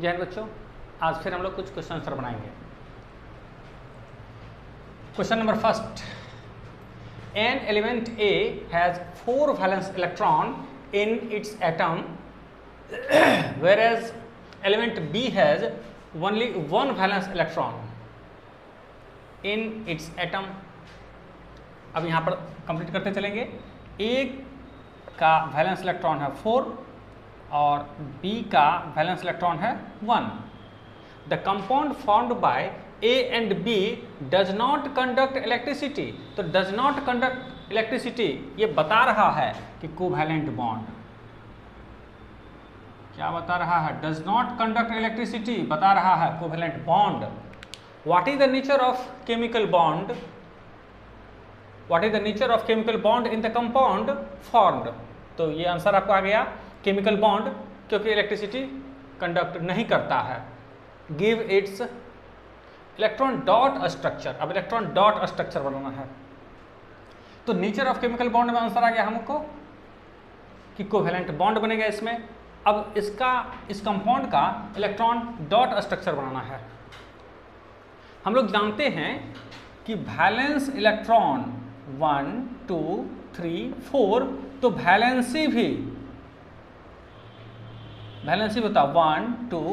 जय हिंद बच्चों, आज फिर हम लोग कुछ क्वेश्चन आंसर बनाएंगे। Question number first, an element A has 4 valence electron in its atom whereas element B has only 1 valence electron in its atom। अब यहाँ पर कंप्लीट करते चलेंगे। A का वैलेंस इलेक्ट्रॉन है 4 और B का वैलेंस इलेक्ट्रॉन है 1। The compound formed by A and B does not conduct electricity। तो does not conduct electricity ये बता रहा है कि कोवैलेंट बॉन्ड, क्या बता रहा है? डज नॉट कंडक्ट इलेक्ट्रिसिटी बता रहा है, covalent bond. What is the nature of chemical bond? What is the nature of chemical bond in the compound formed? तो ये आंसर आपको आ गया, केमिकल बॉन्ड, क्योंकि इलेक्ट्रिसिटी कंडक्ट नहीं करता है। Give its electron dot structure. अब इलेक्ट्रॉन डॉट स्ट्रक्चर बनाना है, तो नेचर ऑफ केमिकल बॉन्ड में आंसर आ गया हमको कि कोवैलेंट बॉन्ड बनेगा इसमें। अब इस कंपाउंड का इलेक्ट्रॉन डॉट स्ट्रक्चर बनाना है। हम लोग जानते हैं कि वैलेंस इलेक्ट्रॉन 1 2 3 4, तो वैलेंसी भी होता 1 2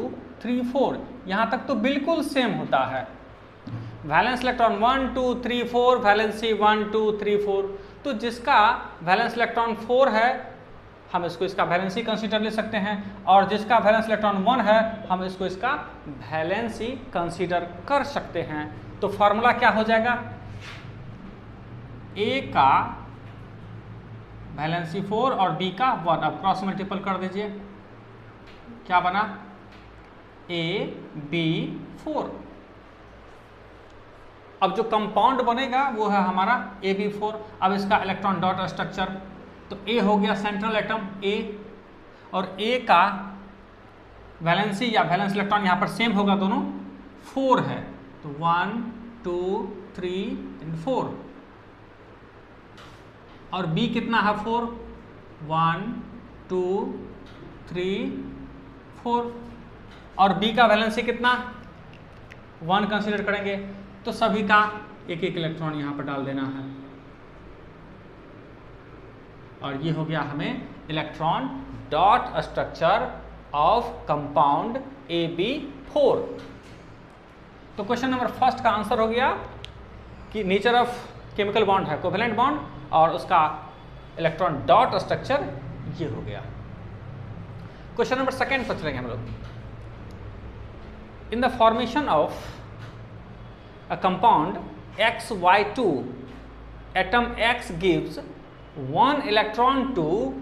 3 4, यहाँ तक तो बिल्कुल सेम होता है। Valence electron 1 2 3 4, valency 1 2 3 4। तो जिसका वैलेंस इलेक्ट्रॉन 4 है हम इसको इसका वैलेंसी कंसीडर ले सकते हैं, और जिसका वैलेंस इलेक्ट्रॉन 1 है हम इसको इसका वैलेंसी कंसीडर कर सकते हैं। तो फॉर्मूला क्या हो जाएगा? ए का वैलेंसी 4 और बी का 1। अब क्रॉस मल्टीपल कर दीजिए, क्या बना? A B 4। अब जो कंपाउंड बनेगा वो है हमारा AB4। अब इसका इलेक्ट्रॉन डॉट स्ट्रक्चर, तो A हो गया सेंट्रल एटम A, और A का वैलेंसी या वैलेंस इलेक्ट्रॉन यहाँ पर सेम होगा, दोनों 4 है, तो 1 2 3 and 4। और B कितना है? 4, 1 2 3 4। और B का वैलेंसी कितना? 1 कंसीडर करेंगे, तो सभी का एक एक इलेक्ट्रॉन यहाँ पर डाल देना है, और ये हो गया हमें electron dot structure of compound AB4। तो क्वेश्चन नंबर फर्स्ट का आंसर हो गया कि नेचर ऑफ केमिकल बॉन्ड है कोवैलेंट बॉन्ड, और उसका इलेक्ट्रॉन डॉट स्ट्रक्चर ये हो गया। क्वेश्चन नंबर सेकेंड पर चलेंगे हम लोग। In the formation of a compound XY2, atom X gives 1 electron to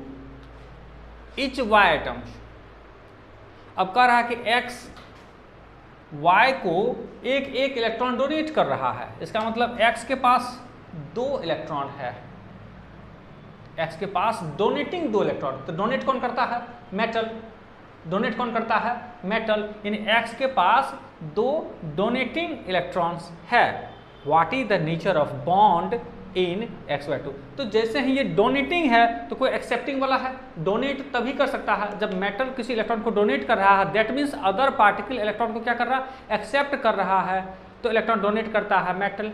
each Y atom. अब कह रहा है कि X Y को एक एक इलेक्ट्रॉन डोनेट कर रहा है। इसका मतलब X के पास 2 इलेक्ट्रॉन है, X के पास डोनेटिंग 2 इलेक्ट्रॉन। तो डोनेट कौन करता है? मेटल। डोनेट कौन करता है? मेटल। यानी X के पास 2 डोनेटिंग इलेक्ट्रॉन्स है। What is the nature of bond in XY2? तो जैसे ही ये डोनेटिंग है तो कोई एक्सेप्टिंग वाला है। डोनेट तभी कर सकता है जब मेटल किसी इलेक्ट्रॉन को डोनेट कर रहा है, that means other particle electron को क्या कर रहा है? एक्सेप्ट कर रहा है। तो इलेक्ट्रॉन डोनेट करता है मेटल,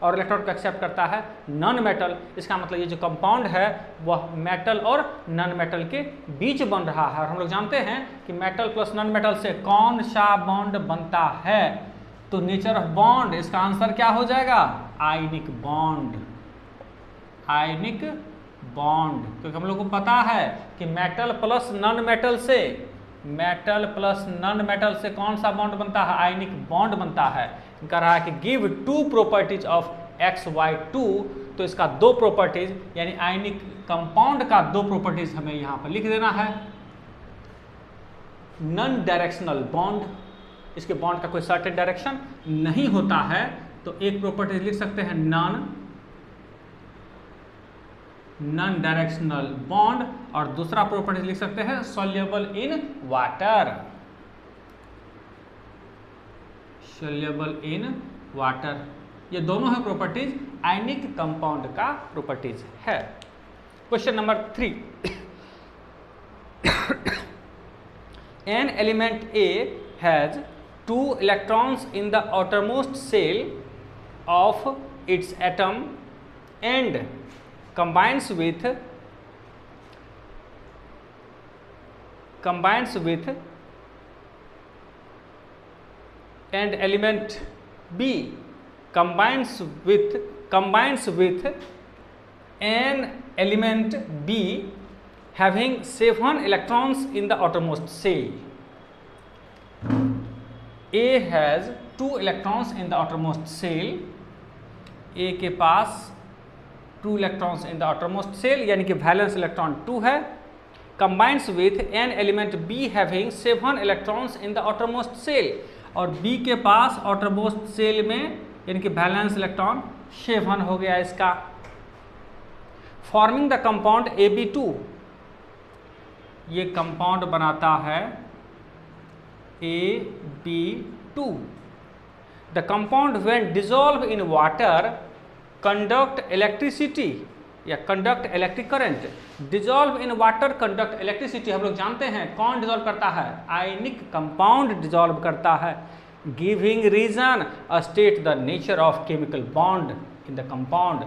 और इलेक्ट्रॉन को एक्सेप्ट करता है नॉन मेटल। इसका मतलब ये जो कंपाउंड है वह मेटल और नॉन मेटल के बीच बन रहा है। और हम लोग जानते हैं कि मेटल प्लस नॉन मेटल से कौन सा बॉन्ड बनता है? तो नेचर ऑफ बॉन्ड, इसका आंसर क्या हो जाएगा? Ionic bond. आयनिक बॉन्ड, क्योंकि हम लोग को पता है कि मेटल प्लस नॉन मेटल से कौन सा बॉन्ड बनता है? आयनिक बॉन्ड बनता है। कह रहा है कि गिव 2 प्रॉपर्टीज ऑफ XY2, तो इसका 2 प्रॉपर्टीज यानी आयनिक कंपाउंड का 2 प्रॉपर्टीज हमें यहाँ पर लिख देना है। नॉन डायरेक्शनल बॉन्ड, इसके बॉन्ड का कोई सर्टेन डायरेक्शन नहीं होता है, तो एक प्रॉपर्टी लिख सकते हैं नॉन डायरेक्शनल बॉन्ड, और दूसरा प्रॉपर्टी लिख सकते हैं soluble in water. Soluble in water, ये दोनों है प्रॉपर्टीज आयनिक कंपाउंड का प्रॉपर्टीज है। Question number 3, an element A has 2 electrons in the outermost shell of its atom and combines with and element B combines with an element B having 7 electrons in the outermost shell. A has 2 electrons in the outermost shell. A के पास 2 electrons in the outermost shell यानी कि valence electron 2 है, combines with an element B having 7 electrons in the outermost shell, और B के पास outermost shell में यानी कि valence electron 7 हो गया इसका, फॉर्मिंग द कंपाउंड AB2, ये कंपाउंड बनाता है AB2. The compound when dissolve in water conduct electricity या conduct electric current. Dissolve in water conduct electricity हम लोग जानते हैं कौन डिजॉल्व करता है, आयनिक कंपाउंड डिजॉल्व करता है. Giving reason state the nature of chemical bond in the compound.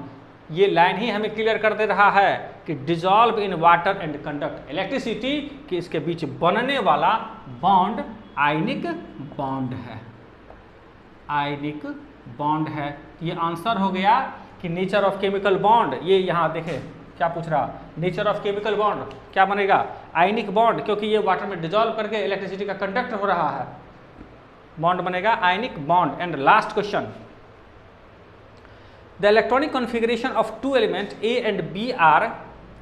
ये लाइन ही हमें क्लियर कर दे रहा है कि dissolve in water and conduct electricity, कि इसके बीच बनने वाला बॉन्ड आयनिक बॉन्ड है, आयनिक बॉन्ड है. ये आंसर हो गया कि नेचर ऑफ केमिकल बॉन्ड. ये यहाँ देखें क्या पूछ रहा, नेचर ऑफ केमिकल बॉन्ड क्या बनेगा, आयनिक बॉन्ड, क्योंकि ये वाटर में डिजॉल्व करके इलेक्ट्रिसिटी का कंडक्ट हो रहा है, बॉन्ड बनेगा ionic bond. And last question, the electronic configuration of 2 element A and B are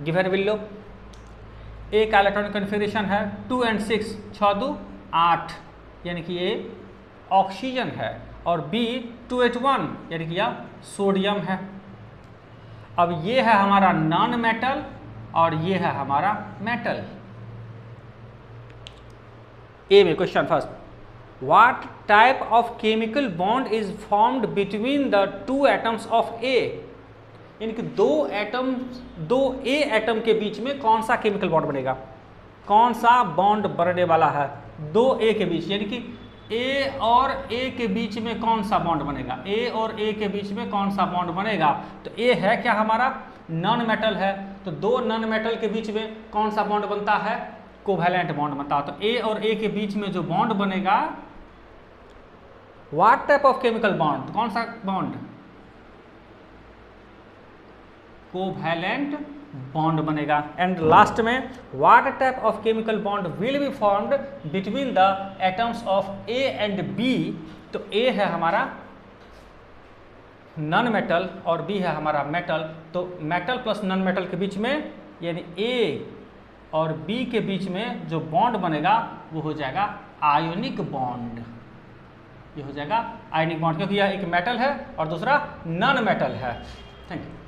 given below. A का इलेक्ट्रॉनिक कॉन्फ़िगरेशन है 2 and 6, 6 2 8 यानी कि ये ऑक्सीजन है, और B 281 यानी कि यह सोडियम है. अब ये है हमारा नॉन मेटल और ये है हमारा मेटल. ए में question first, what type of chemical bond is formed between the 2 atoms of A. यानी कि दो A एटम के बीच में कौन सा केमिकल बॉन्ड बनेगा, कौन सा बॉन्ड बनने वाला है 2 A के बीच, यानी कि A और A के बीच में कौन सा बॉन्ड बनेगा, A और A के बीच में कौन सा बॉन्ड बनेगा. तो A है क्या हमारा नॉन मेटल है, तो 2 नॉन मेटल के बीच में कौन सा बॉन्ड बनता है, कोवैलेंट बॉन्ड बनता है. तो A और A के बीच में जो बॉन्ड बनेगा, what type of chemical bond, कौन सा बॉन्ड, कोवैलेंट बॉन्ड बनेगा. एंड लास्ट में, what type of chemical bond will be formed between the atoms of A and B. तो A है हमारा नॉन मेटल और B है हमारा मेटल. तो मेटल प्लस नॉन मेटल के बीच में यानी A और B के बीच में जो बॉन्ड बनेगा वो हो जाएगा आयोनिक बॉन्ड. ये हो जाएगा आयनिक बॉन्ड, क्योंकि यह एक मेटल है और दूसरा नॉन मेटल है. Thank you.